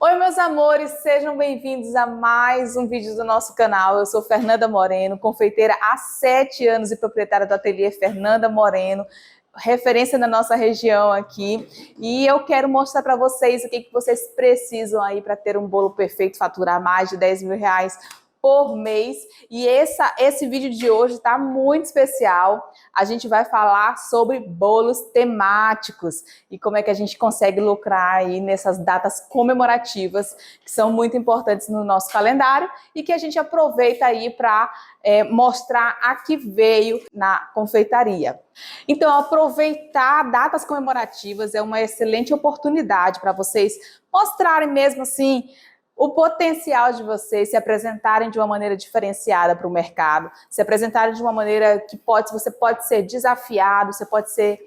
Oi, meus amores, sejam bem-vindos a mais um vídeo do nosso canal. Eu sou Fernanda Moreno, confeiteira há 7 anos e proprietária do ateliê Fernanda Moreno, referência na nossa região aqui. E eu quero mostrar para vocês o que vocês precisam aí para ter um bolo perfeito, faturar mais de 10 mil reais por mês. E esse vídeo de hoje está muito especial. A gente vai falar sobre bolos temáticos e como é que a gente consegue lucrar aí nessas datas comemorativas que são muito importantes no nosso calendário e que a gente aproveita aí para mostrar a que veio na confeitaria. Então, aproveitar datas comemorativas é uma excelente oportunidade para vocês mostrarem mesmo assim o potencial de vocês se apresentarem de uma maneira diferenciada para o mercado, se apresentarem de uma maneira que você pode ser desafiado, você pode ser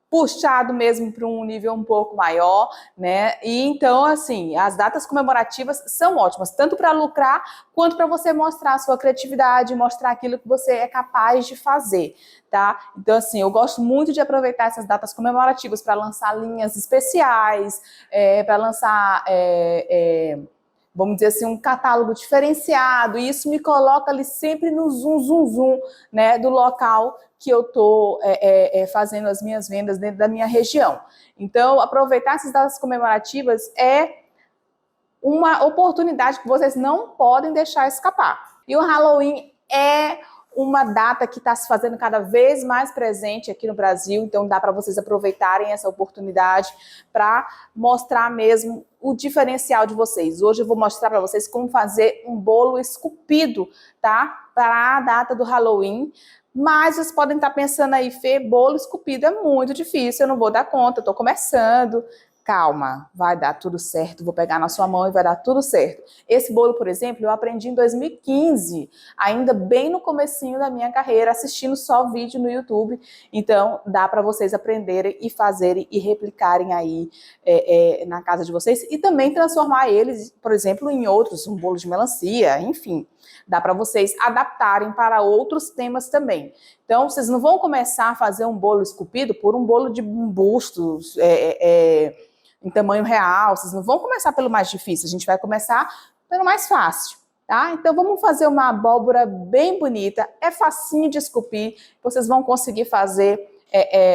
puxado mesmo para um nível um pouco maior, né? E então, assim, as datas comemorativas são ótimas, tanto para lucrar, quanto para você mostrar a sua criatividade, mostrar aquilo que você é capaz de fazer, tá? Então, assim, eu gosto muito de aproveitar essas datas comemorativas para lançar linhas especiais, para lançar... vamos dizer assim, um catálogo diferenciado, e isso me coloca ali sempre no zoom, né, do local que eu estou fazendo as minhas vendas dentro da minha região. Então, aproveitar essas datas comemorativas é uma oportunidade que vocês não podem deixar escapar. E o Halloween é uma data que está se fazendo cada vez mais presente aqui no Brasil, então dá para vocês aproveitarem essa oportunidade para mostrar mesmo o diferencial de vocês. Hoje eu vou mostrar para vocês como fazer um bolo esculpido, tá? Para a data do Halloween. Mas vocês podem estar pensando aí, Fê, bolo esculpido é muito difícil, eu não vou dar conta, eu estou começando. Calma, vai dar tudo certo, vou pegar na sua mão e vai dar tudo certo. Esse bolo, por exemplo, eu aprendi em 2015, ainda bem no comecinho da minha carreira, assistindo só vídeo no YouTube. Então, dá para vocês aprenderem e fazerem e replicarem aí na casa de vocês e também transformar eles, por exemplo, em outros, um bolo de melancia, enfim. Dá para vocês adaptarem para outros temas também. Então, vocês não vão começar a fazer um bolo esculpido por um bolo de busto, em tamanho real, vocês não vão começar pelo mais difícil, a gente vai começar pelo mais fácil, tá? Então vamos fazer uma abóbora bem bonita, é facinho de esculpir, vocês vão conseguir fazer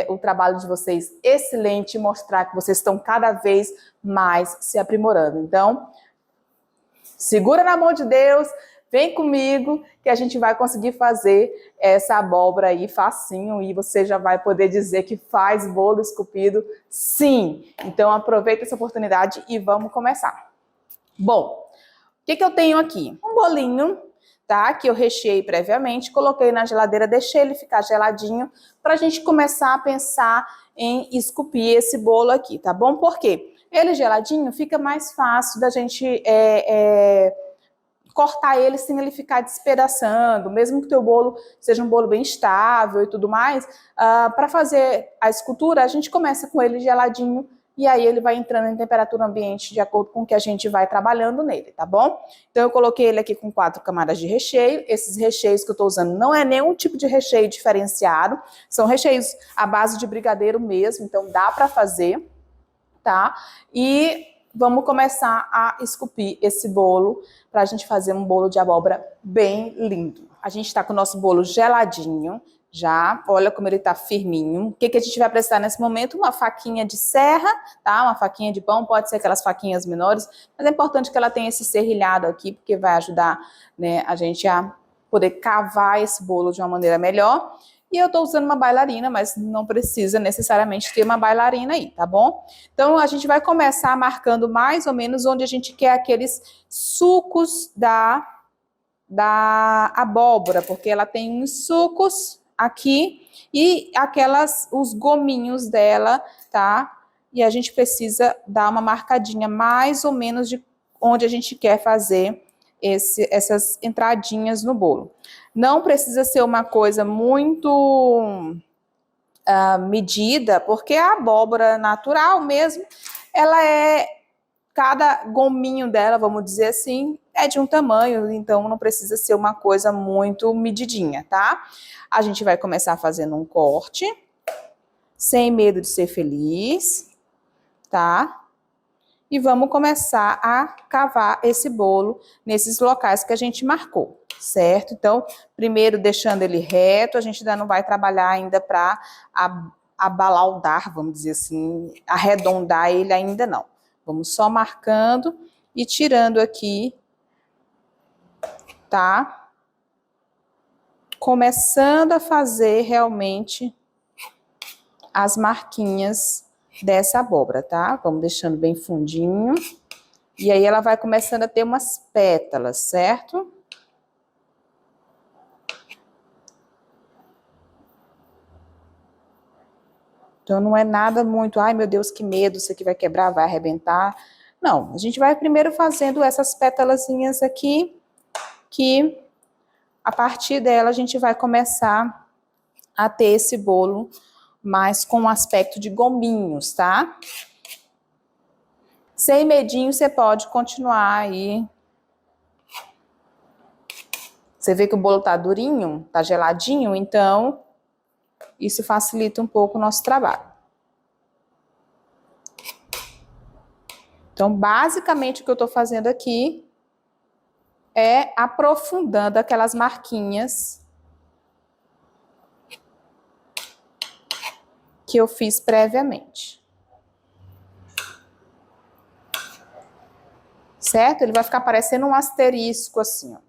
o trabalho de vocês excelente e mostrar que vocês estão cada vez mais se aprimorando. Então, segura na mão de Deus, vem comigo que a gente vai conseguir fazer essa abóbora aí facinho e você já vai poder dizer que faz bolo esculpido sim. Então aproveita essa oportunidade e vamos começar. Bom, o que eu tenho aqui? Um bolinho, tá? Que eu recheei previamente, coloquei na geladeira, deixei ele ficar geladinho para a gente começar a pensar em esculpir esse bolo aqui, tá bom? Por quê? Ele geladinho fica mais fácil da gente cortar ele sem ele ficar despedaçando, mesmo que o teu bolo seja um bolo bem estável e tudo mais, para fazer a escultura, a gente começa com ele geladinho e aí ele vai entrando em temperatura ambiente de acordo com o que a gente vai trabalhando nele, tá bom? Então eu coloquei ele aqui com 4 camadas de recheio, esses recheios que eu tô usando não é nenhum tipo de recheio diferenciado, são recheios à base de brigadeiro mesmo, então dá para fazer, tá? E vamos começar a esculpir esse bolo para a gente fazer um bolo de abóbora bem lindo. A gente está com o nosso bolo geladinho já, olha como ele está firminho. O que a gente vai precisar nesse momento? Uma faquinha de serra, tá? Uma faquinha de pão, pode ser aquelas faquinhas menores, mas é importante que ela tenha esse serrilhado aqui, porque vai ajudar, né, a gente a poder cavar esse bolo de uma maneira melhor. E eu tô usando uma bailarina, mas não precisa necessariamente ter uma bailarina aí, tá bom? Então, a gente vai começar marcando mais ou menos onde a gente quer aqueles sucos da abóbora, porque ela tem uns sucos aqui e os gominhos dela, tá? E a gente precisa dar uma marcadinha mais ou menos de onde a gente quer fazer essas entradinhas no bolo. Não precisa ser uma coisa muito medida, porque a abóbora natural mesmo, cada gominho dela, vamos dizer assim, é de um tamanho, então não precisa ser uma coisa muito medidinha, tá? A gente vai começar fazendo um corte, sem medo de ser feliz, tá? e vamos começar a cavar esse bolo nesses locais que a gente marcou, certo? Então, primeiro deixando ele reto, a gente ainda não vai trabalhar ainda para abalaudar, vamos dizer assim, arredondar ele ainda não. Vamos só marcando e tirando aqui, tá? Começando a fazer realmente as marquinhas dessa abóbora, tá? Vamos deixando bem fundinho. E aí ela vai começando a ter umas pétalas, certo? Então não é nada muito, ai meu Deus, que medo, isso aqui vai quebrar, vai arrebentar. Não, a gente vai primeiro fazendo essas pétalazinhas aqui, que a partir dela a gente vai começar a ter esse bolo mais com um aspecto de gominhos, tá? Sem medinho, você pode continuar aí. Você vê que o bolo tá durinho, tá geladinho, então isso facilita um pouco o nosso trabalho. Então, basicamente, o que eu tô fazendo aqui é aprofundando aquelas marquinhas que eu fiz previamente. Certo? Ele vai ficar parecendo um asterisco assim, ó.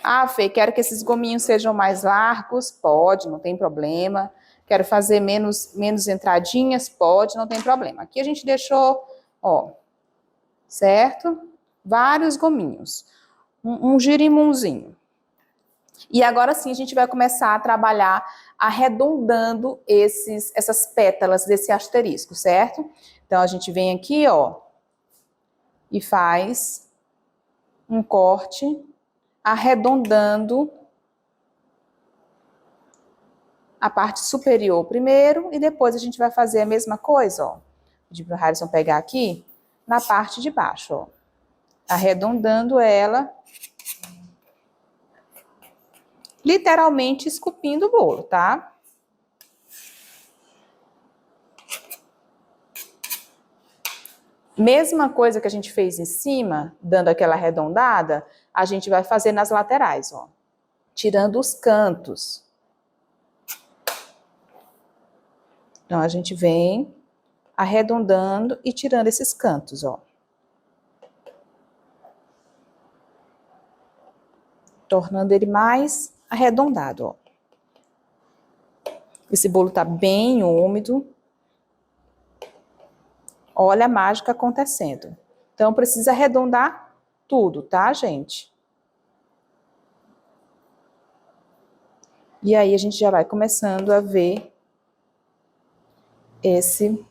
Ah, Fê, quero que esses gominhos sejam mais largos? Pode, não tem problema. Quero fazer menos entradinhas? Pode, não tem problema. Aqui a gente deixou, ó, certo? Vários gominhos. Um girimunzinho. E agora sim a gente vai começar a trabalhar arredondando essas pétalas desse asterisco, certo? Então a gente vem aqui, ó, e faz um corte arredondando a parte superior primeiro e depois a gente vai fazer a mesma coisa, ó. Pedir para o Harrison pegar aqui na parte de baixo, ó. Arredondando ela, literalmente esculpindo o bolo, tá? Mesma coisa que a gente fez em cima, dando aquela arredondada, a gente vai fazer nas laterais, ó. Tirando os cantos. Então, a gente vem arredondando e tirando esses cantos, ó. Tornando ele mais arredondado, ó. Esse bolo tá bem úmido. Olha a mágica acontecendo. Então, precisa arredondar tudo, tá, gente? E aí, a gente já vai começando a ver esse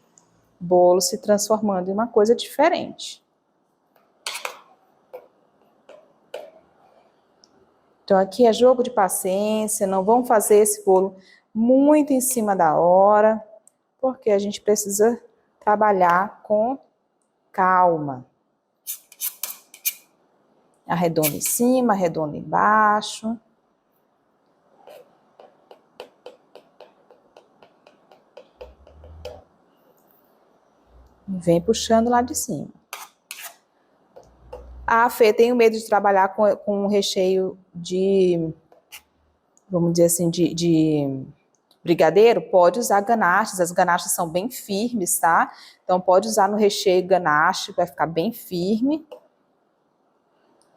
bolo se transformando em uma coisa diferente. Então, aqui é jogo de paciência, não vamos fazer esse bolo muito em cima da hora, porque a gente precisa trabalhar com calma. Arredonda em cima, arredonda embaixo. E vem puxando lá de cima. Ah, Fê, tenho medo de trabalhar com um recheio de, vamos dizer assim, de brigadeiro. Pode usar ganaches, as ganaches são bem firmes, tá? Então pode usar no recheio ganache, vai ficar bem firme.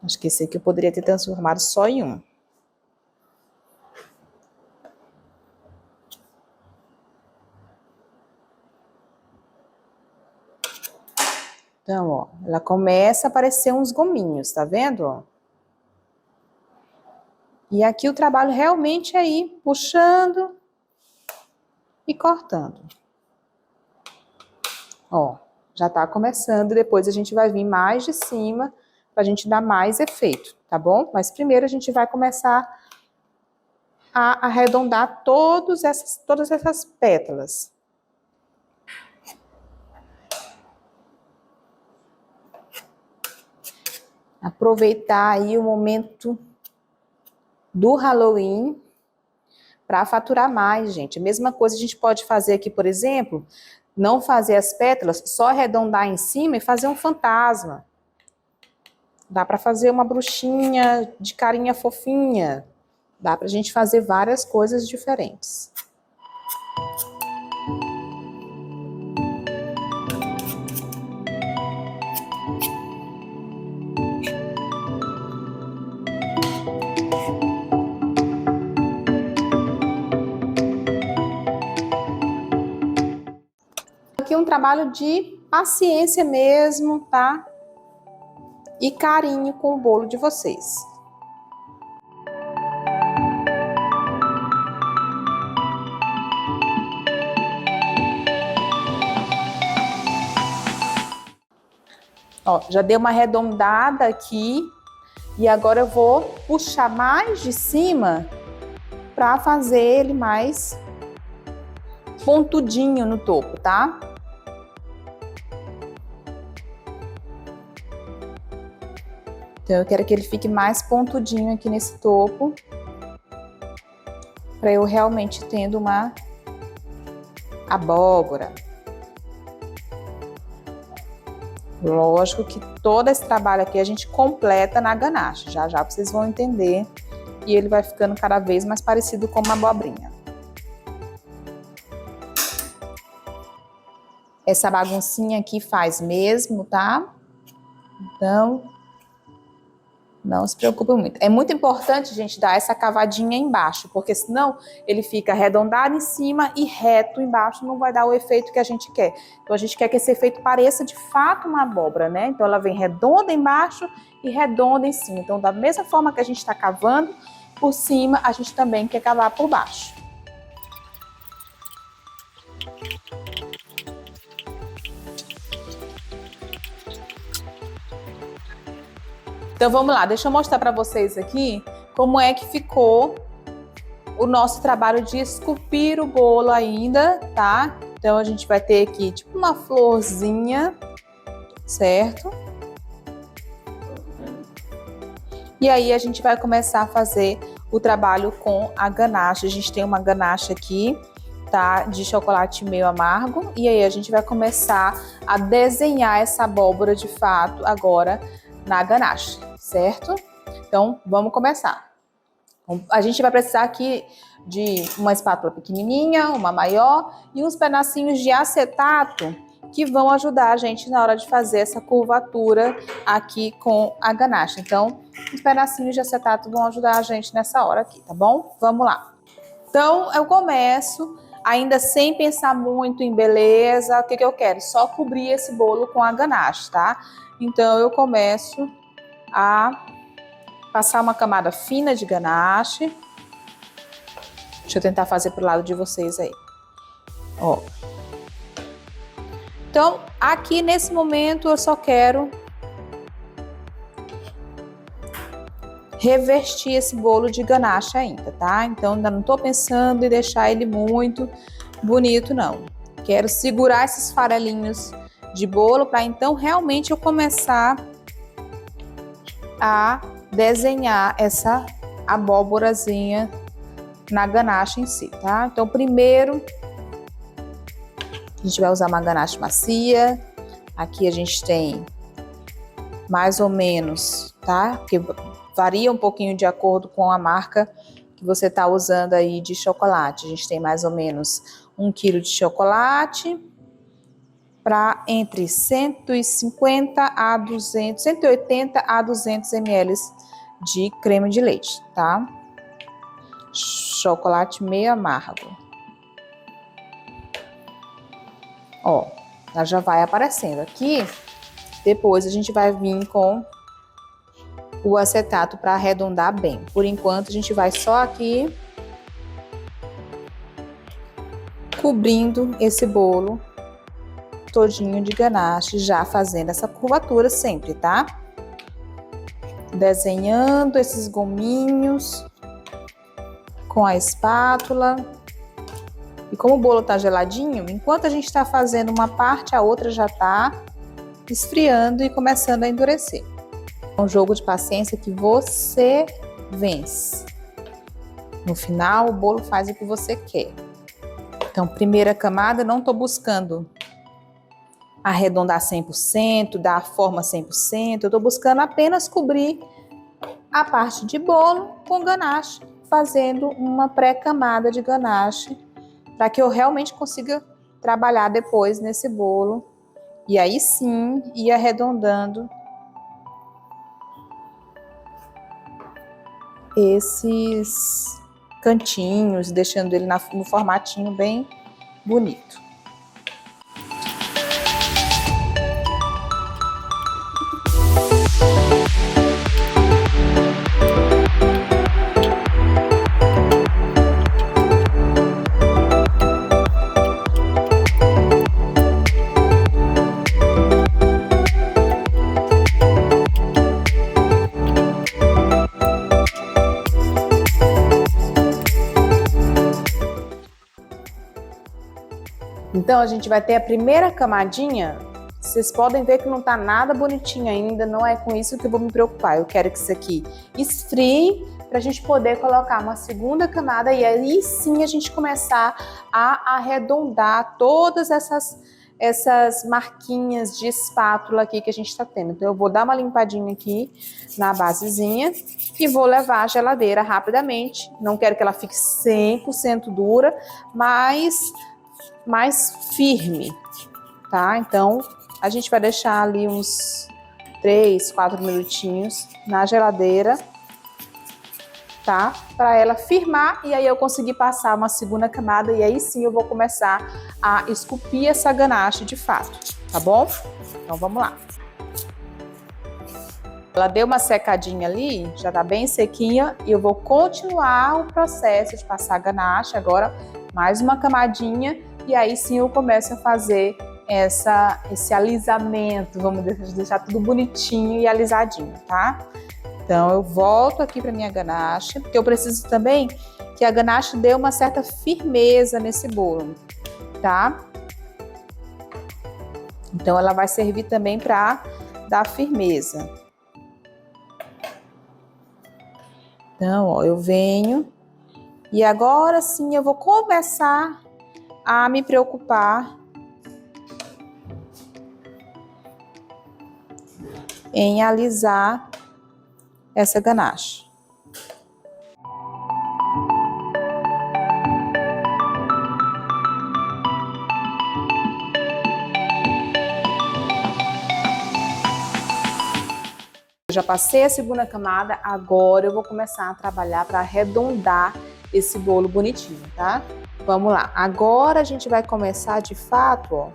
Acho que esse aqui eu poderia ter transformado só em um. Então, ó, ela começa a aparecer uns gominhos, tá vendo, ó? E aqui o trabalho realmente é ir puxando e cortando. Ó, já tá começando, depois a gente vai vir mais de cima pra gente dar mais efeito, tá bom? Mas primeiro a gente vai começar a arredondar todas essas pétalas. Aproveitar aí o momento do Halloween para faturar mais, gente. A mesma coisa a gente pode fazer aqui, por exemplo, não fazer as pétalas, só arredondar em cima e fazer um fantasma. Dá para fazer uma bruxinha de carinha fofinha. Dá pra gente fazer várias coisas diferentes. Aqui um trabalho de paciência mesmo, tá? E carinho com o bolo de vocês. Ó, já dei uma arredondada aqui e agora eu vou puxar mais de cima para fazer ele mais pontudinho no topo, tá? Então eu quero que ele fique mais pontudinho aqui nesse topo, para eu realmente tendo uma abóbora. Lógico que todo esse trabalho aqui a gente completa na ganache, já já vocês vão entender, e ele vai ficando cada vez mais parecido com uma abobrinha. Essa baguncinha aqui faz mesmo, tá? Então, não se preocupe muito. É muito importante, gente, dar essa cavadinha embaixo, porque senão ele fica arredondado em cima e reto embaixo, não vai dar o efeito que a gente quer. Então a gente quer que esse efeito pareça de fato uma abóbora, né? Então ela vem redonda embaixo e redonda em cima. Então da mesma forma que a gente está cavando por cima, a gente também quer cavar por baixo. Então vamos lá, deixa eu mostrar para vocês aqui como é que ficou o nosso trabalho de esculpir o bolo ainda, tá? Então a gente vai ter aqui tipo uma florzinha, certo? E aí a gente vai começar a fazer o trabalho com a ganache. A gente tem uma ganache aqui, tá? De chocolate meio amargo. E aí a gente vai começar a desenhar essa abóbora de fato agora na ganache, certo? Então, vamos começar. A gente vai precisar aqui de uma espátula pequenininha, uma maior e uns pedacinhos de acetato que vão ajudar a gente na hora de fazer essa curvatura aqui com a ganache. Então, os pedacinhos de acetato vão ajudar a gente nessa hora aqui, tá bom? Vamos lá. Então, eu começo ainda sem pensar muito em beleza. O que eu quero? Só cobrir esse bolo com a ganache, tá? Então, eu começo a passar uma camada fina de ganache. Deixa eu tentar fazer pro lado de vocês aí. Ó. Então, aqui nesse momento eu só quero revestir esse bolo de ganache ainda, tá? Então, ainda não tô pensando em deixar ele muito bonito, não. Quero segurar esses farelinhos de bolo para então realmente eu começar a desenhar essa abóborazinha na ganache em si, tá? Então, primeiro a gente vai usar uma ganache macia. Aqui a gente tem mais ou menos, tá? Porque varia um pouquinho de acordo com a marca que você tá usando aí de chocolate. A gente tem mais ou menos 1 quilo de chocolate para entre 150 a 200, 180 a 200 ml de creme de leite, tá? Chocolate meio amargo. Ó, ela já vai aparecendo aqui. Depois a gente vai vir com o acetato para arredondar bem. Por enquanto a gente vai só aqui cobrindo esse bolo todinho de ganache, já fazendo essa curvatura sempre, tá? Desenhando esses gominhos com a espátula. E como o bolo tá geladinho, enquanto a gente tá fazendo uma parte, a outra já tá esfriando e começando a endurecer. É um jogo de paciência que você vence. No final, o bolo faz o que você quer. Então, primeira camada, não tô buscando arredondar 100%, dar a forma 100%, eu tô buscando apenas cobrir a parte de bolo com ganache, fazendo uma pré-camada de ganache, para que eu realmente consiga trabalhar depois nesse bolo. E aí sim, ir arredondando esses cantinhos, deixando ele no formatinho bem bonito. Então, a gente vai ter a primeira camadinha. Vocês podem ver que não tá nada bonitinho ainda, não é com isso que eu vou me preocupar. Eu quero que isso aqui esfrie pra gente poder colocar uma segunda camada e aí sim a gente começar a arredondar todas essas marquinhas de espátula aqui que a gente tá tendo. Então, eu vou dar uma limpadinha aqui na basezinha e vou levar à geladeira rapidamente. Não quero que ela fique 100% dura, mas mais firme, tá? Então, a gente vai deixar ali uns 3, 4 minutinhos na geladeira, tá? Para ela firmar e aí eu conseguir passar uma segunda camada e aí sim eu vou começar a esculpir essa ganache de fato, tá bom? Então, vamos lá. Ela deu uma secadinha ali, já tá bem sequinha e eu vou continuar o processo de passar a ganache agora, mais uma camadinha. E aí sim eu começo a fazer esse alisamento, vamos deixar tudo bonitinho e alisadinho, tá? Então eu volto aqui para minha ganache, porque eu preciso também que a ganache dê uma certa firmeza nesse bolo, tá? Então ela vai servir também para dar firmeza. Então, ó, eu venho e agora sim eu vou começar a me preocupar em alisar essa ganache. Eu já passei a segunda camada, agora eu vou começar a trabalhar para arredondar esse bolo bonitinho, tá? Vamos lá, agora a gente vai começar de fato, ó,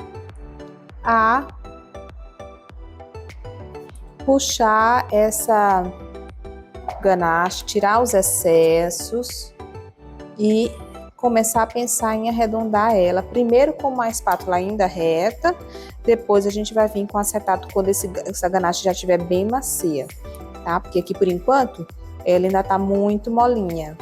a puxar essa ganache, tirar os excessos e começar a pensar em arredondar ela. Primeiro com uma espátula ainda reta, depois a gente vai vir com acetato quando essa ganache já estiver bem macia, tá? Porque aqui por enquanto ela ainda tá muito molinha.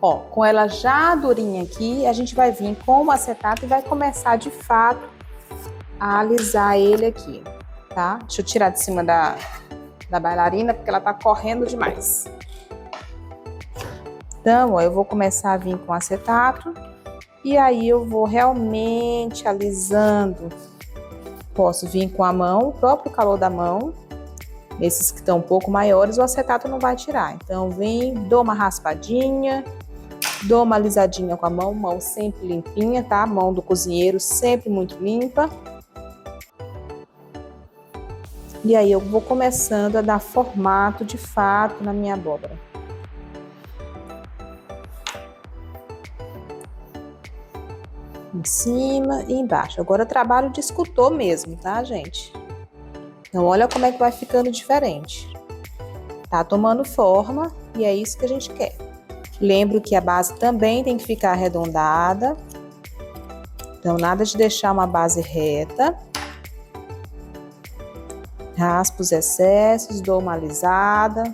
Ó, com ela já durinha aqui, a gente vai vir com o acetato e vai começar de fato a alisar ele aqui, tá? Deixa eu tirar de cima da bailarina, porque ela tá correndo demais. Então, ó, eu vou começar a vir com o acetato e aí eu vou realmente alisando. Posso vir com a mão, o próprio calor da mão. Esses que estão um pouco maiores, o acetato não vai tirar. Então, vem, dou uma raspadinha. Dou uma alisadinha com a mão sempre limpinha, tá? Mão do cozinheiro sempre muito limpa. E aí eu vou começando a dar formato de fato na minha abóbora. Em cima e embaixo. Agora eu trabalho de escultor mesmo, tá, gente? Então olha como é que vai ficando diferente. Tá tomando forma e é isso que a gente quer. Lembro que a base também tem que ficar arredondada. Então, nada de deixar uma base reta. Raspo os excessos, dou uma alisada.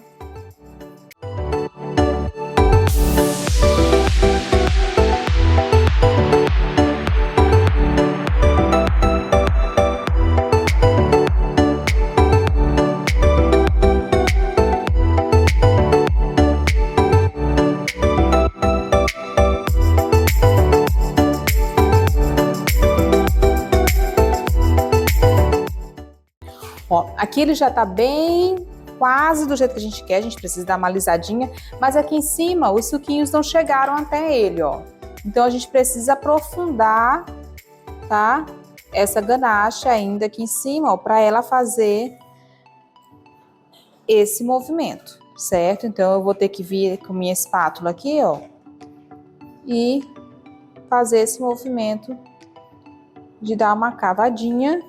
Ó, aqui ele já tá bem, quase do jeito que a gente quer, a gente precisa dar uma alisadinha, mas aqui em cima os suquinhos não chegaram até ele, ó. Então a gente precisa aprofundar, tá? Essa ganache ainda aqui em cima, ó, para ela fazer esse movimento, certo? Então eu vou ter que vir com minha espátula aqui, ó, e fazer esse movimento de dar uma cavadinha.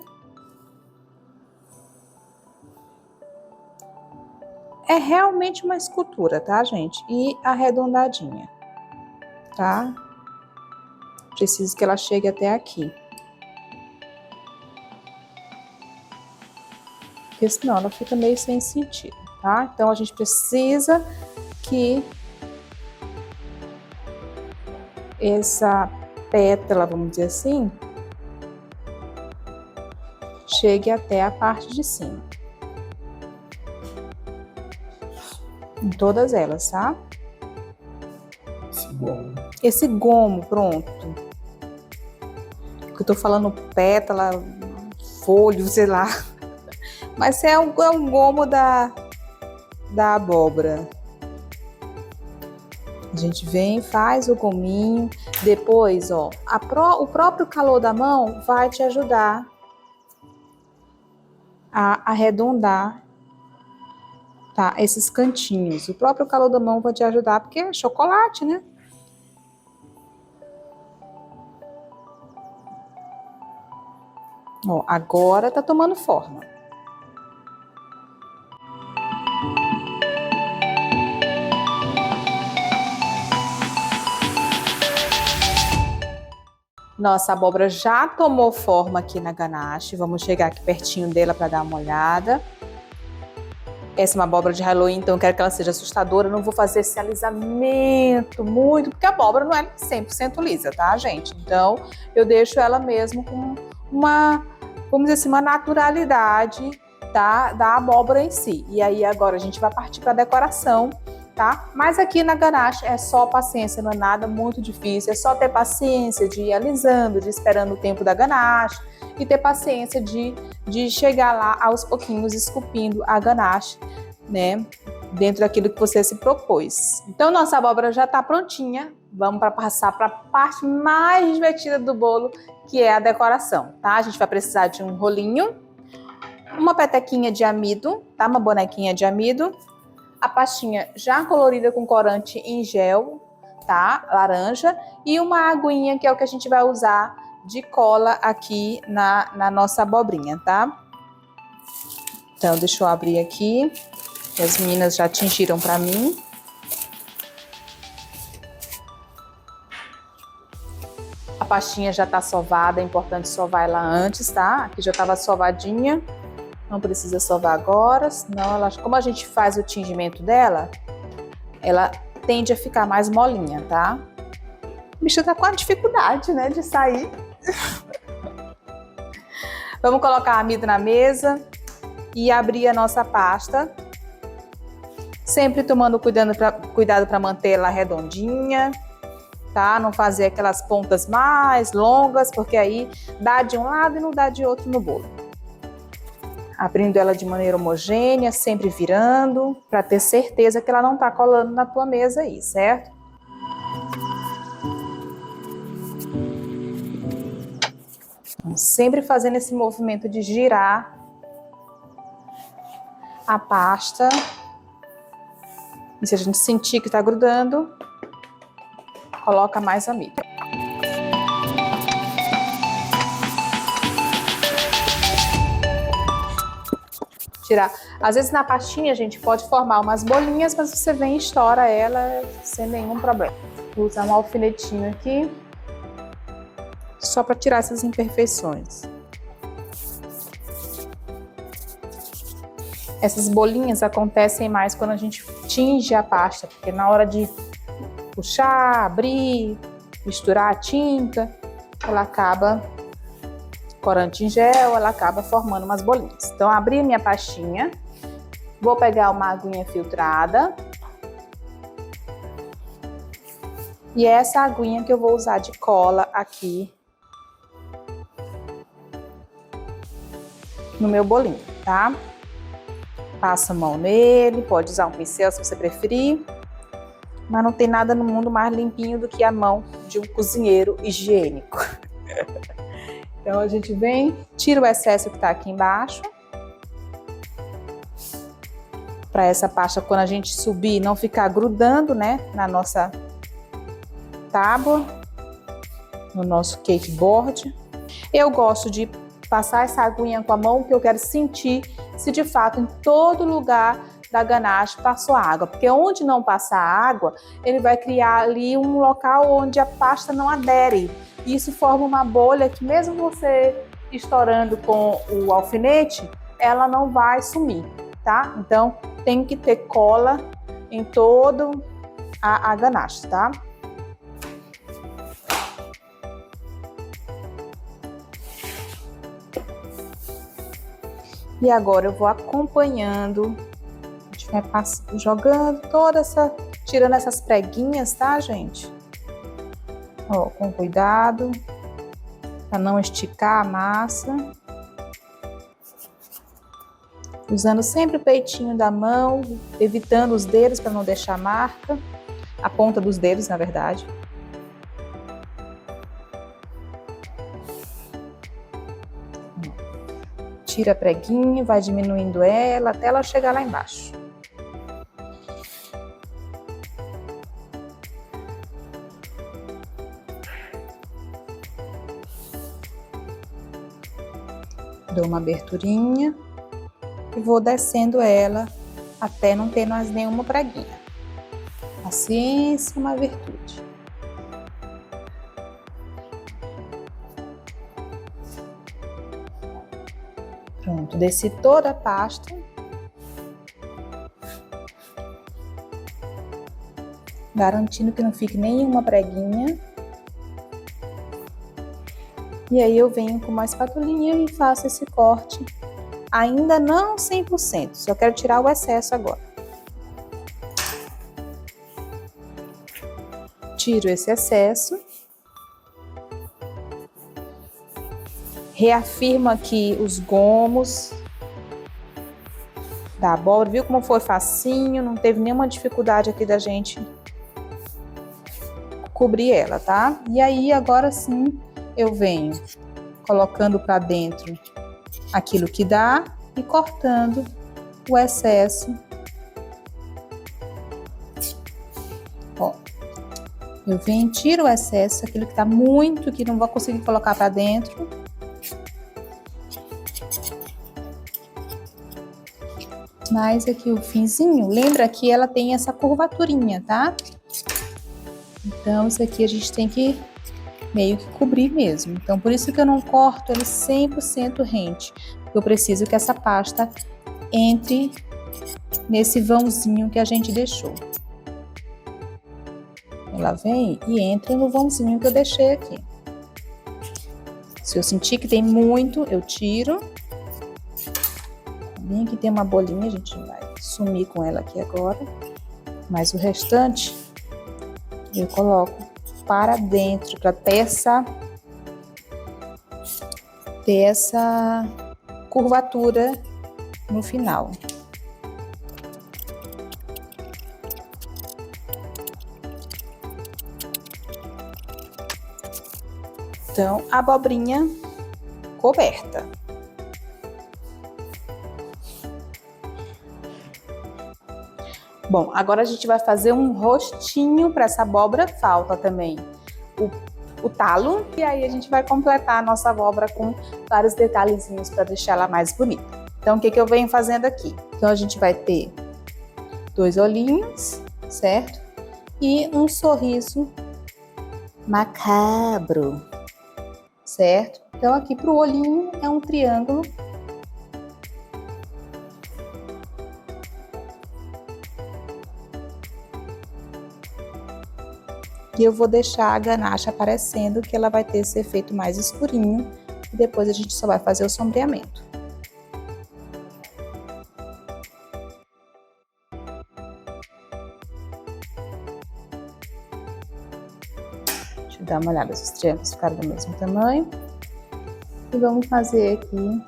É realmente uma escultura, tá, gente? E arredondadinha, tá? Preciso que ela chegue até aqui. Porque senão ela fica meio sem sentido, tá? Então a gente precisa que essa pétala, vamos dizer assim, chegue até a parte de cima. Em todas elas, tá? Esse gomo, pronto. Eu tô falando pétala, folho, sei lá. Mas é um gomo da abóbora. A gente vem, faz o gominho. Depois, ó, o próprio calor da mão vai te ajudar a arredondar, tá, esses cantinhos. O próprio calor da mão vai te ajudar, porque é chocolate, né? Ó, agora tá tomando forma. Nossa abóbora já tomou forma aqui na ganache. Vamos chegar aqui pertinho dela para dar uma olhada. Essa é uma abóbora de Halloween, então eu quero que ela seja assustadora. Eu não vou fazer esse alisamento muito, porque a abóbora não é 100% lisa, tá, gente? Então, eu deixo ela mesmo com uma, vamos dizer assim, uma naturalidade, tá, da abóbora em si. E aí, agora a gente vai partir para a decoração, tá? Mas aqui na ganache é só paciência, não é nada muito difícil. É só ter paciência de ir alisando, de ir esperando o tempo da ganache e ter paciência de chegar lá aos pouquinhos esculpindo a ganache, né? Dentro daquilo que você se propôs. Então, nossa abóbora já tá prontinha. Vamos passar para a parte mais divertida do bolo, que é a decoração, tá? A gente vai precisar de um rolinho, uma petequinha de amido, tá? Uma bonequinha de amido, a pastinha já colorida com corante em gel, tá? Laranja, e uma aguinha, que é o que a gente vai usar de cola aqui na nossa abobrinha, tá? Então, deixa eu abrir aqui. As meninas já tingiram para mim. A pastinha já tá sovada, é importante sovar ela antes, tá? Aqui já tava sovadinha. Não precisa sovar agora, senão ela, como a gente faz o tingimento dela, ela tende a ficar mais molinha, tá? O bicho tá com a dificuldade, né, de sair. Vamos colocar a amido na mesa e abrir a nossa pasta. Sempre tomando cuidado para manter ela redondinha, tá? Não fazer aquelas pontas mais longas, porque aí dá de um lado e não dá de outro no bolo. Abrindo ela de maneira homogênea, sempre virando, para ter certeza que ela não tá colando na tua mesa aí, certo? Então, sempre fazendo esse movimento de girar a pasta. E se a gente sentir que tá grudando, coloca mais amido. Tirar. Às vezes na pastinha a gente pode formar umas bolinhas, mas você vem e estoura ela sem nenhum problema. Vou usar um alfinetinho aqui, só para tirar essas imperfeições. Essas bolinhas acontecem mais quando a gente tinge a pasta, porque na hora de puxar, abrir, misturar a tinta, ela acaba, corante em gel, ela acaba formando umas bolinhas. Então, abri a minha pastinha, vou pegar uma aguinha filtrada. E é essa aguinha que eu vou usar de cola aqui no meu bolinho, tá? Passa a mão nele, pode usar um pincel se você preferir, mas não tem nada no mundo mais limpinho do que a mão de um cozinheiro higiênico. Então a gente vem, tira o excesso que tá aqui embaixo, para essa pasta quando a gente subir não ficar grudando, né, na nossa tábua, no nosso cake board. Eu gosto de passar essa aguinha com a mão, que eu quero sentir se de fato em todo lugar da ganache passou água, porque onde não passar água, ele vai criar ali um local onde a pasta não adere. E isso forma uma bolha que mesmo você estourando com o alfinete, ela não vai sumir, tá? Então tem que ter cola em todo a ganache, tá? E agora eu vou acompanhando, a gente vai jogando toda essa, tirando essas preguinhas, tá, gente? Ó, com cuidado, para não esticar a massa. Usando sempre o peitinho da mão, evitando os dedos para não deixar marca, a ponta dos dedos, na verdade. Tira a preguinha, vai diminuindo ela até ela chegar lá embaixo. Dou uma aberturinha e vou descendo ela até não ter mais nenhuma preguinha. Paciência, uma virtude. Pronto, desci toda a pasta. Garantindo que não fique nenhuma preguinha. E aí eu venho com uma espatulinha e faço esse corte. Ainda não 100%, só quero tirar o excesso agora. Tiro esse excesso. Reafirmo aqui os gomos da abóbora. Viu como foi facinho? Não teve nenhuma dificuldade aqui da gente cobrir ela, tá? E aí, agora sim, eu venho colocando para dentro aquilo que dá e cortando o excesso. Ó, eu venho, tiro o excesso, aquilo que tá muito, que não vou conseguir colocar para dentro. Mas aqui o finzinho, lembra que ela tem essa curvaturinha, tá? Então, isso aqui a gente tem que meio que cobrir mesmo. Então, por isso que eu não corto ele 100% rente. Eu preciso que essa pasta entre nesse vãozinho que a gente deixou. Ela vem e entra no vãozinho que eu deixei aqui. Se eu sentir que tem muito, eu tiro. Bem que tem uma bolinha, a gente vai sumir com ela aqui agora. Mas o restante eu coloco para dentro, para ter essa curvatura no final. Então, a abobrinha coberta. Bom, agora a gente vai fazer um rostinho para essa abóbora. Falta também o talo. E aí a gente vai completar a nossa abóbora com vários detalhezinhos para deixar ela mais bonita. Então, o que eu venho fazendo aqui? Então, a gente vai ter 2 olhinhos, certo? E um sorriso macabro, certo? Então, aqui para o olhinho é um triângulo. E eu vou deixar a ganache aparecendo, que ela vai ter esse efeito mais escurinho. E depois a gente só vai fazer o sombreamento. Deixa eu dar uma olhada se os triângulos ficaram do mesmo tamanho. E vamos fazer aqui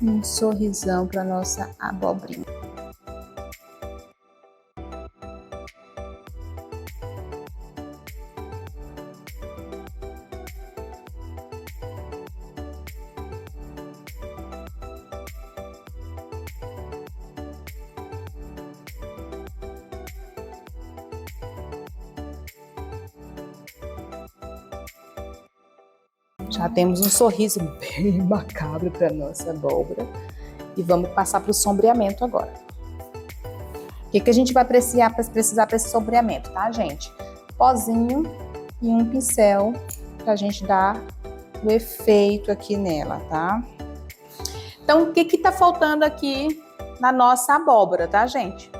um sorrisão para nossa abobrinha. Já temos um sorriso bem macabro para nossa abóbora. E vamos passar para o sombreamento agora. O que a gente vai precisar para esse sombreamento, tá, gente? Pozinho e um pincel para a gente dar o efeito aqui nela, tá? Então, o que tá faltando aqui na nossa abóbora, tá, gente?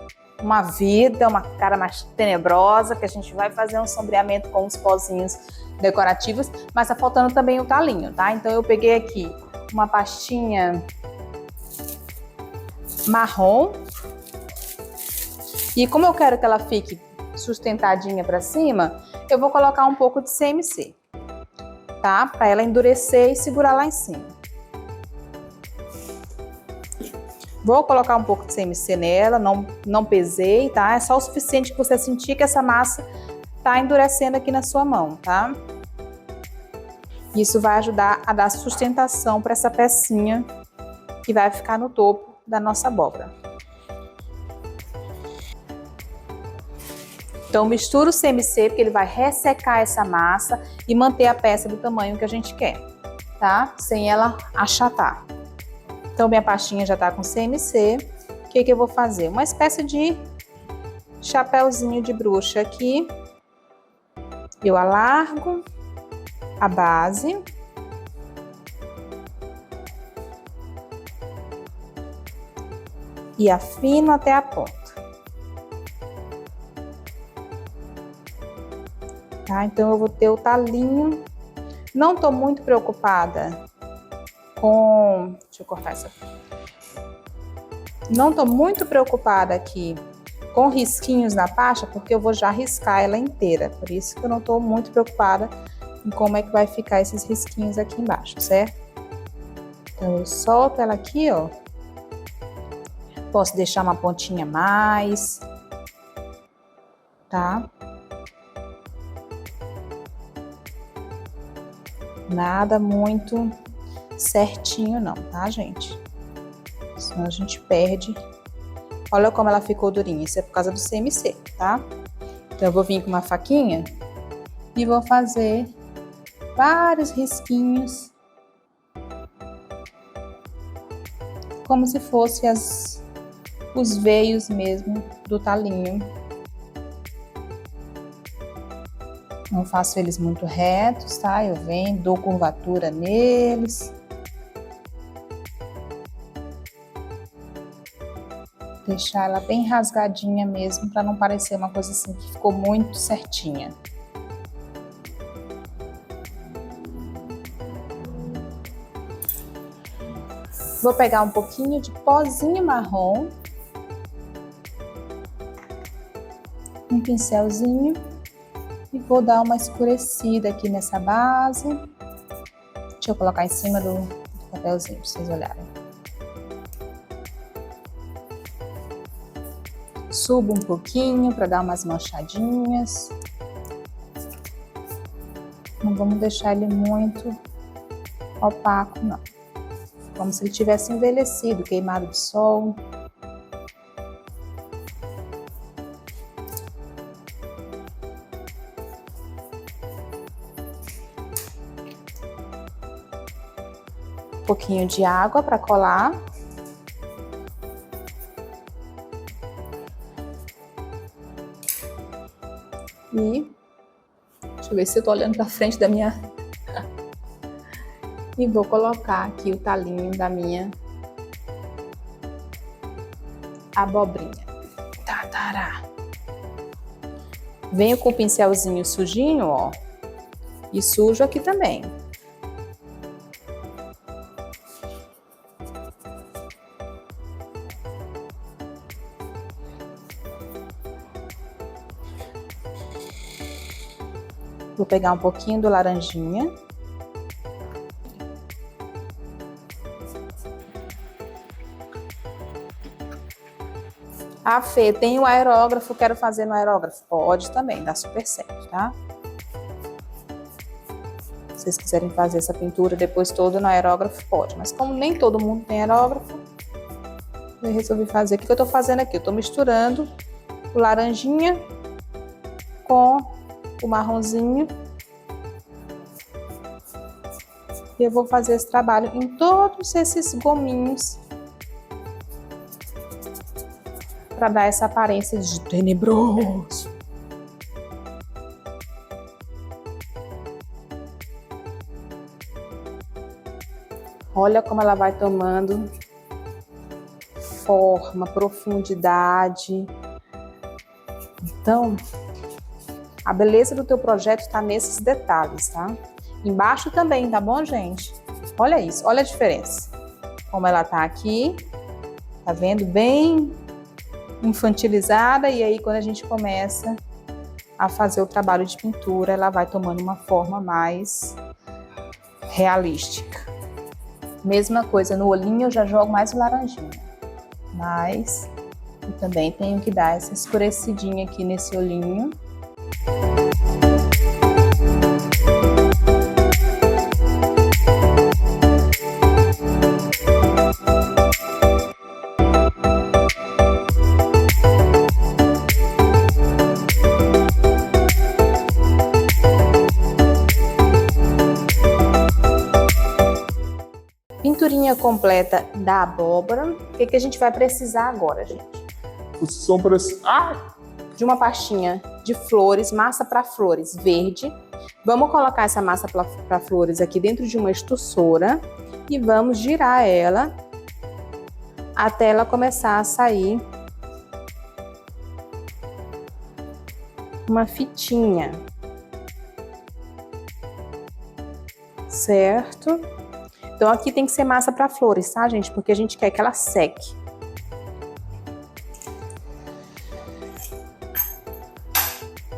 Uma vida, uma cara mais tenebrosa, que a gente vai fazer um sombreamento com os pozinhos decorativos, mas tá faltando também o talinho, tá? Então eu peguei aqui uma pastinha marrom e como eu quero que ela fique sustentadinha para cima, eu vou colocar um pouco de CMC, tá? Para ela endurecer e segurar lá em cima. Vou colocar um pouco de CMC nela, não pesei, tá? É só o suficiente que você sentir que essa massa tá endurecendo aqui na sua mão, tá? Isso vai ajudar a dar sustentação para essa pecinha que vai ficar no topo da nossa abóbora. Então mistura o CMC porque ele vai ressecar essa massa e manter a peça do tamanho que a gente quer, tá? Sem ela achatar. Então minha pastinha já tá com CMC. O que eu vou fazer? Uma espécie de chapéuzinho de bruxa aqui. Eu alargo a base. E afino até a ponta. Tá? Então eu vou ter o talinho. Não tô muito preocupada com... Deixa eu cortar essa aqui. Não tô muito preocupada aqui com risquinhos na pasta, porque eu vou já riscar ela inteira. Por isso que eu não tô muito preocupada em como é que vai ficar esses risquinhos aqui embaixo, certo? Então eu solto ela aqui, ó. Posso deixar uma pontinha a mais, tá? Nada muito certinho não, tá, gente? Senão a gente perde. Olha como ela ficou durinha, isso é por causa do CMC, tá? Então eu vou vir com uma faquinha e vou fazer vários risquinhos, como se fossem os veios mesmo do talinho. Não faço eles muito retos, tá? Eu venho, dou curvatura neles. Deixar ela bem rasgadinha mesmo, para não parecer uma coisa assim que ficou muito certinha. Vou pegar um pouquinho de pozinho marrom, um pincelzinho e vou dar uma escurecida aqui nessa base. Deixa eu colocar em cima do papelzinho para vocês olharem. Subo um pouquinho para dar umas manchadinhas. Não vamos deixar ele muito opaco, não. Como se ele tivesse envelhecido, queimado de sol. Um pouquinho de água para colar. E deixa eu ver se eu tô olhando para frente da minha... E vou colocar aqui o talinho da minha abobrinha. Tatará. Venho com o pincelzinho sujinho, ó. E sujo aqui também. Vou pegar um pouquinho do laranjinha. Ah, Fê, tem o aerógrafo, quero fazer no aerógrafo. Pode também, dá super certo, tá? Se vocês quiserem fazer essa pintura depois toda no aerógrafo, pode. Mas como nem todo mundo tem aerógrafo, eu resolvi fazer. O que eu tô fazendo aqui? Eu tô misturando o laranjinha com o marronzinho. E eu vou fazer esse trabalho em todos esses gominhos para dar essa aparência de tenebroso. Olha como ela vai tomando forma, profundidade. Então, a beleza do teu projeto está nesses detalhes, tá? Embaixo também, tá bom, gente? Olha isso, olha a diferença. Como ela tá aqui, tá vendo? Bem infantilizada, e aí quando a gente começa a fazer o trabalho de pintura, ela vai tomando uma forma mais realística. Mesma coisa no olhinho, eu já jogo mais o laranjinha. Mas eu também tenho que dar essa escurecidinha aqui nesse olhinho. Pinturinha completa da abóbora. O que a gente vai precisar agora, gente? Posição para... De uma pastinha de flores, massa para flores verde. Vamos colocar essa massa para flores aqui dentro de uma extrussora e vamos girar ela até ela começar a sair uma fitinha. Certo? Então aqui tem que ser massa para flores, tá, gente? Porque a gente quer que ela seque.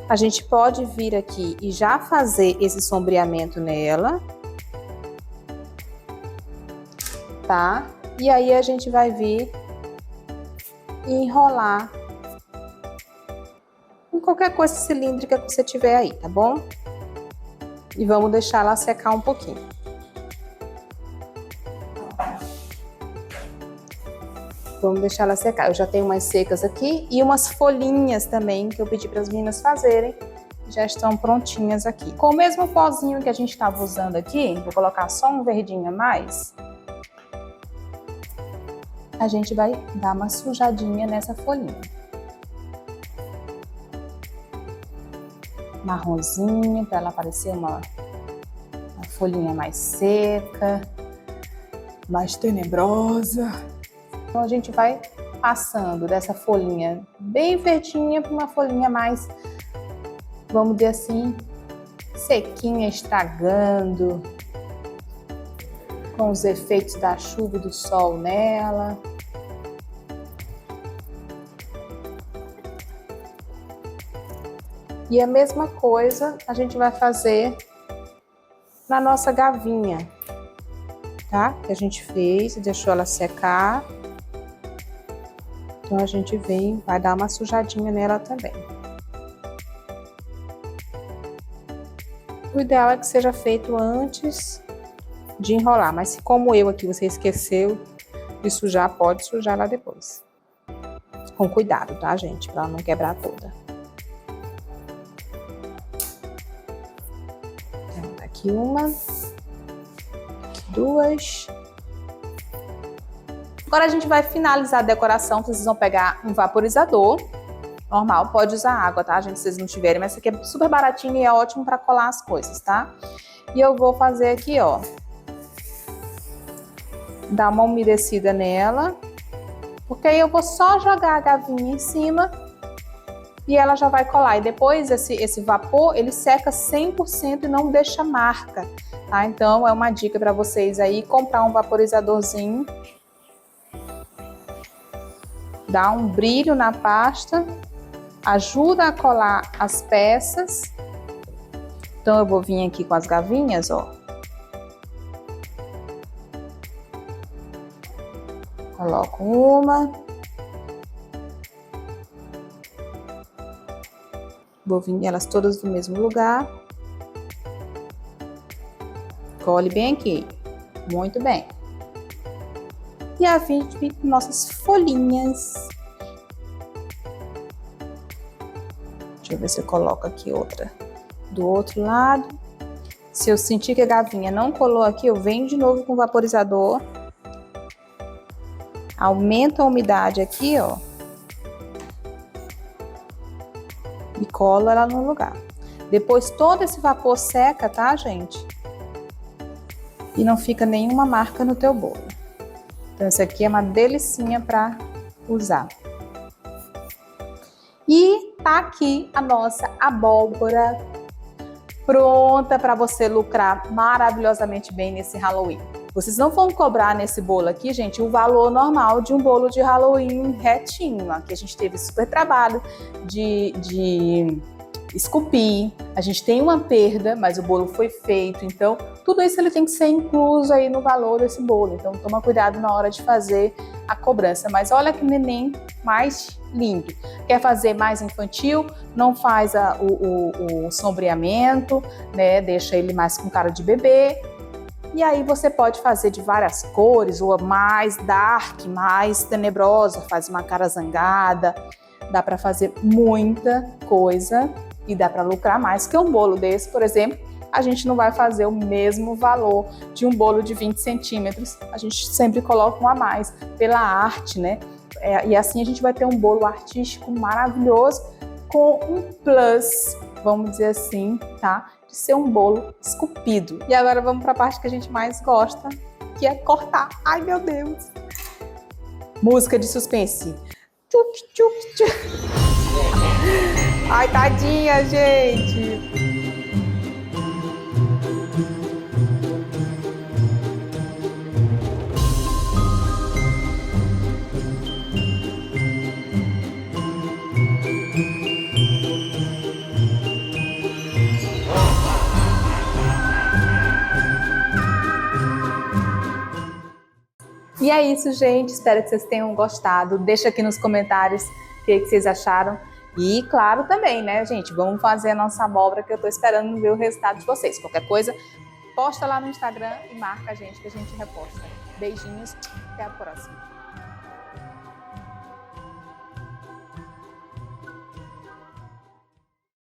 A gente pode vir aqui e já fazer esse sombreamento nela, tá? E aí a gente vai vir e enrolar em qualquer coisa cilíndrica que você tiver aí, tá bom? E vamos deixar ela secar um pouquinho. Vamos deixar ela secar. Eu já tenho umas secas aqui e umas folhinhas também que eu pedi para as meninas fazerem. Já estão prontinhas aqui. Com o mesmo pozinho que a gente estava usando aqui, vou colocar só um verdinho a mais. A gente vai dar uma sujadinha nessa folhinha. Marronzinho, para ela parecer uma folhinha mais seca, mais tenebrosa. Então a gente vai passando dessa folhinha bem verdinha para uma folhinha mais, vamos dizer assim, sequinha, estragando, com os efeitos da chuva e do sol nela. E a mesma coisa a gente vai fazer na nossa gavinha, tá? Que a gente fez e deixou ela secar. Então a gente vem, vai dar uma sujadinha nela também. O ideal é que seja feito antes de enrolar, mas se como eu aqui você esqueceu de sujar, pode sujar lá depois. Com cuidado, tá, gente? Pra não quebrar toda. Então, aqui uma, aqui duas. Agora a gente vai finalizar a decoração, vocês vão pegar um vaporizador, normal, pode usar água, tá, gente, se vocês não tiverem, mas esse aqui é super baratinho e é ótimo para colar as coisas, tá? E eu vou fazer aqui, ó, dar uma umedecida nela, Porque aí eu vou só jogar a gavinha em cima e ela já vai colar. E depois esse vapor, ele seca 100% e não deixa marca, tá? Então é uma dica para vocês aí, comprar um vaporizadorzinho. Dá um brilho na pasta, ajuda a colar as peças. Então eu vou vir aqui com as gavinhas, ó. Coloco uma. Vou vir elas todas do mesmo lugar. Cole bem aqui. Muito bem. E a gente com nossas folhinhas. Deixa eu ver se eu coloco aqui outra do outro lado. Se eu sentir que a gavinha não colou aqui, eu venho de novo com o vaporizador. Aumento a umidade aqui, ó. E colo ela no lugar. Depois todo esse vapor seca, tá, gente? E não fica nenhuma marca no teu bolo. Então esse aqui é uma delicinha para usar. E tá aqui a nossa abóbora pronta para você lucrar maravilhosamente bem nesse Halloween. Vocês não vão cobrar nesse bolo aqui, gente, o valor normal de um bolo de Halloween retinho. Aqui a gente teve super trabalho de esculpir, a gente tem uma perda, mas o bolo foi feito, então tudo isso ele tem que ser incluso aí no valor desse bolo. Então toma cuidado na hora de fazer a cobrança. Mas olha que neném mais lindo. Quer fazer mais infantil? Não faz o sombreamento, né? Deixa ele mais com cara de bebê. E aí você pode fazer de várias cores, ou mais dark, mais tenebrosa, faz uma cara zangada. Dá para fazer muita coisa e dá para lucrar mais, que um bolo desse, por exemplo, a gente não vai fazer o mesmo valor de um bolo de 20 centímetros. A gente sempre coloca um a mais pela arte, né? E assim a gente vai ter um bolo artístico maravilhoso com um plus, vamos dizer assim, tá? De ser um bolo esculpido. E agora vamos para a parte que a gente mais gosta, que é cortar. Ai, meu Deus! Música de suspense. Tchuc, tchuc, tchuc. Ai, tadinha, gente! E é isso, gente. Espero que vocês tenham gostado. Deixa aqui nos comentários o que vocês acharam. E claro também, né, gente? Vamos fazer a nossa abóbora, que eu tô esperando ver o resultado de vocês. Qualquer coisa, posta lá no Instagram e marca a gente, que a gente reposta. Beijinhos, até a próxima.